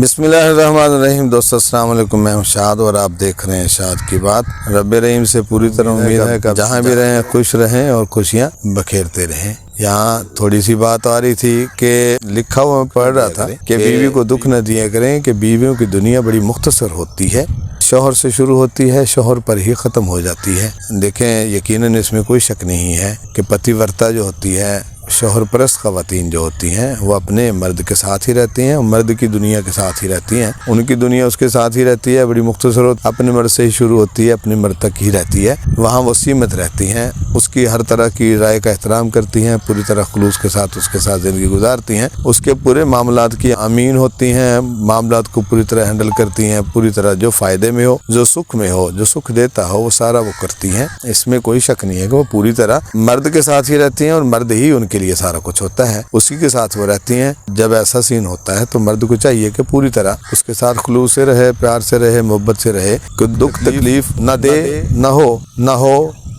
بسم اللہ الرحمن الرحیم۔ دوستو السلام علیکم، میں ہوں شاد اور آپ دیکھ رہے ہیں شاد کی بات۔ رب رحیم سے پوری طرح امید ہے کہ جہاں بھی رہیں خوش رہیں اور خوشیاں بکھیرتے رہیں۔ یہاں تھوڑی سی بات آ رہی تھی کہ لکھا ہوا میں پڑھ رہا تھا کہ بیوی کو دکھ نہ دیا کریں کہ بیویوں کی دنیا بڑی مختصر ہوتی ہے، شوہر سے شروع ہوتی ہے، شوہر پر ہی ختم ہو جاتی ہے۔ دیکھیں یقیناً اس میں کوئی شک نہیں ہے کہ پتی ورتا جو ہوتی ہے، شوہر پرست خواتین جو ہوتی ہیں وہ اپنے مرد کے ساتھ ہی رہتی ہیں، مرد کی دنیا کے ساتھ ہی رہتی ہیں، ان کی دنیا اس کے ساتھ ہی رہتی ہے، بڑی مختصر اپنے مرد سے ہی شروع ہوتی ہے، اپنے مرد تک ہی رہتی ہے، وہاں وہ سیمت رہتی ہیں، اس کی ہر طرح کی رائے کا احترام کرتی ہیں، پوری طرح خلوص کے ساتھ اس کے ساتھ زندگی گزارتی ہیں، اس کے پورے معاملات کی امین ہوتی ہیں، معاملات کو پوری طرح ہینڈل کرتی ہیں، پوری طرح جو فائدے میں ہو، جو سکھ میں ہو، جو سکھ دیتا ہو وہ سارا وہ کرتی ہیں۔ اس میں کوئی شک نہیں ہے کہ وہ پوری طرح مرد کے ساتھ ہی رہتی ہیں اور مرد ہی ان کے لیے سارا کچھ ہوتا ہے، اسی کے ساتھ وہ رہتی ہیں۔ جب ایسا سین ہوتا ہے تو مرد کو چاہیے کہ پوری طرح اس کے ساتھ خلوص سے رہے، پیار سے رہے، محبت سے رہے، کہ دکھ تکلیف نہ دے،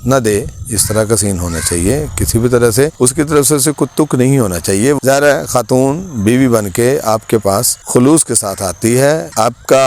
نہ دے، اس طرح کا سین ہونا چاہیے۔ کسی بھی طرح سے اس کی طرف سے کوئی تک نہیں ہونا چاہیے۔ ظاہر ہے خاتون بیوی بن کے آپ کے پاس خلوص کے ساتھ آتی ہے، آپ کا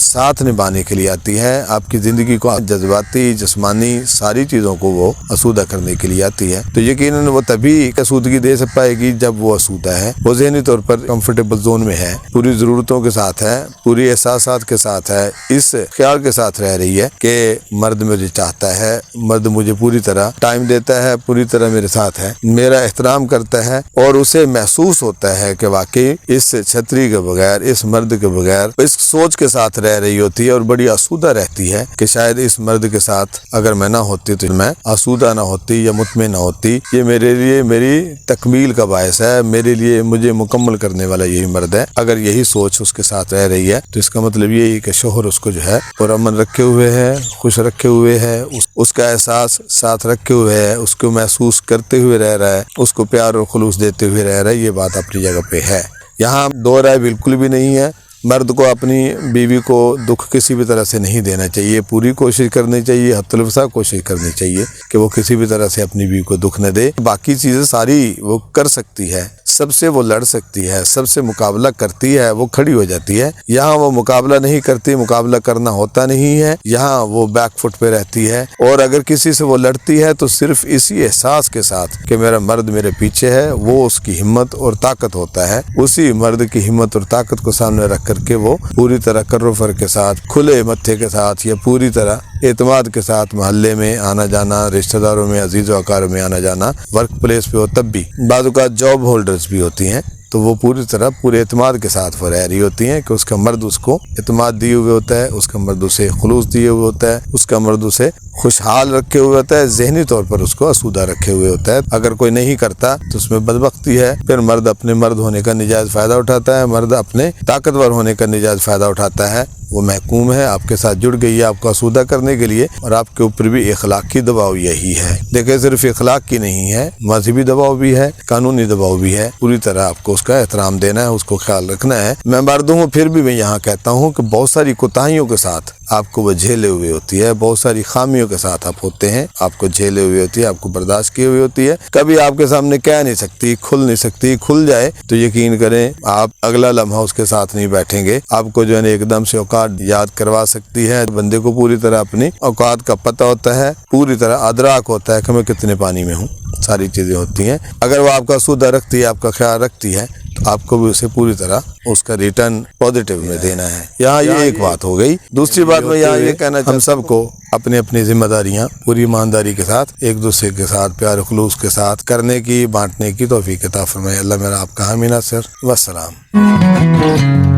ساتھ نبھانے کے لیے آتی ہے، آپ کی زندگی کو جذباتی جسمانی ساری چیزوں کو وہ آسودہ کرنے کے لیے آتی ہے، تو یقیناً وہ تبھی آسودگی دے پائے گی جب وہ آسودہ ہے، وہ ذہنی طور پر کمفرٹیبل زون میں ہے، پوری ضرورتوں کے ساتھ ہے، پوری احساسات کے ساتھ ہے، اس خیال کے ساتھ رہ رہی ہے کہ مرد مجھے چاہتا ہے، مرد مجھے پوری طرح ٹائم دیتا ہے، پوری طرح میرے ساتھ ہے، میرا احترام کرتا ہے، اور اسے محسوس ہوتا ہے کہ واقعی اس چھتری کے بغیر، اس مرد کے بغیر، اس سوچ کے ساتھ رہ رہی ہوتی ہے اور بڑی آسودہ رہتی ہے کہ شاید اس مرد کے ساتھ اگر میں نہ ہوتی تو میں آسودہ نہ ہوتی یا مطمئن نہ ہوتی، یہ میرے لیے میری تکمیل کا باعث ہے، میرے لیے مجھے مکمل کرنے والا یہی مرد ہے۔ اگر یہی سوچ اس کے ساتھ رہ رہی ہے تو اس کا مطلب یہی کہ شوہر اس کو جو ہے پرامن رکھے ہوئے ہے، خوش رکھے ہوئے ہے، اس کا احساس ساتھ رکھے ہوئے ہے، اس کو محسوس کرتے ہوئے رہ رہا ہے، اس کو پیار اور خلوص دیتے ہوئے رہ رہا ہے۔ یہ بات اپنی جگہ پہ ہے، یہاں دو رائے بالکل بھی نہیں ہے۔ مرد کو اپنی بیوی کو دکھ کسی بھی طرح سے نہیں دینا چاہیے، پوری کوشش کرنی چاہیے، حد الوسع کوشش کرنی چاہیے کہ وہ کسی بھی طرح سے اپنی بیوی کو دکھ نہ دے۔ باقی چیزیں ساری وہ کر سکتی ہے، سب سے وہ لڑ سکتی ہے، سب سے مقابلہ کرتی ہے، وہ کھڑی ہو جاتی ہے۔ یہاں وہ مقابلہ نہیں کرتی، مقابلہ کرنا ہوتا نہیں ہے، یہاں وہ بیک فٹ پہ رہتی ہے، اور اگر کسی سے وہ لڑتی ہے تو صرف اسی احساس کے ساتھ کہ میرا مرد میرے پیچھے ہے، وہ اس کی ہمت اور طاقت ہوتا ہے۔ اسی مرد کی ہمت اور طاقت کو سامنے رکھ کر کے وہ پوری طرح کروفر کے ساتھ، کھلے متھے کے ساتھ، یا پوری طرح اعتماد کے ساتھ محلے میں آنا جانا، رشتہ داروں میں، عزیز و اقارب میں آنا جانا، ورک پلیس پہ ہو تب بھی، بعض اوقات جاب ہولڈرز بھی ہوتی ہیں، تو وہ پوری طرح پورے اعتماد کے ساتھ وہ رہ رہی ہوتی ہیں کہ اس کا مرد اس کو اعتماد دیے ہوئے ہوتا ہے، اس کا مرد اسے خلوص دیے ہوئے ہوتا ہے، اس کا مرد اسے خوشحال رکھے ہوئے ہوتا ہے، ذہنی طور پر اس کو آسودہ رکھے ہوئے ہوتا ہے۔ اگر کوئی نہیں کرتا تو اس میں بدبختی ہے، پھر مرد اپنے مرد ہونے کا نجائز فائدہ اٹھاتا ہے، مرد اپنے طاقتور ہونے کا نجائز فائدہ اٹھاتا ہے، وہ محکوم ہے، آپ کے ساتھ جڑ گئی ہے آپ کو آسودہ کرنے کے لیے، اور آپ کے اوپر بھی اخلاقی دباؤ یہی ہے۔ دیکھیں صرف اخلاق کی نہیں ہے، مذہبی دباؤ بھی ہے، قانونی دباؤ بھی ہے، پوری طرح آپ کو اس کا احترام دینا ہے، اس کو خیال رکھنا ہے۔ میں مردوں کو پھر بھی میں یہاں کہتا ہوں کہ بہت ساری کوتاہیوں کے ساتھ آپ کو وہ جھیلے ہوئے ہوتی ہے، بہت ساری خامیوں کے ساتھ آپ ہوتے ہیں، آپ کو جھیلے ہوئے ہوتی ہے، آپ کو برداشت کی ہوئی ہوتی ہے، کبھی آپ کے سامنے کہہ نہیں سکتی، کھل نہیں سکتی، کھل جائے تو یقین کریں آپ اگلا لمحہ اس کے ساتھ نہیں بیٹھیں گے، آپ کو جو ہے ایک دم سے اوقات یاد کروا سکتی ہے۔ بندے کو پوری طرح اپنی اوقات کا پتہ ہوتا ہے، پوری طرح ادراک ہوتا ہے کہ میں کتنے پانی میں ہوں، ساری چیزیں ہوتی ہیں۔ اگر وہ آپ کا سودہ رکھتی ہے، آپ کا خیال رکھتی ہے، تو آپ کو بھی اسے پوری طرح اس کا ریٹرن پازیٹیو میں دینا ہے۔ یہاں یہ ایک بات ہو گئی۔ دوسری بات میں یہاں یہ کہنا چاہتا ہوں، ہم سب کو اپنی اپنی ذمہ داریاں پوری ایمانداری کے ساتھ، ایک دوسرے کے ساتھ پیار و خلوص کے ساتھ کرنے کی، بانٹنے کی توفیق عطا فرمائے۔ اللہ میرا آپ کا حامی ناصر، والسلام۔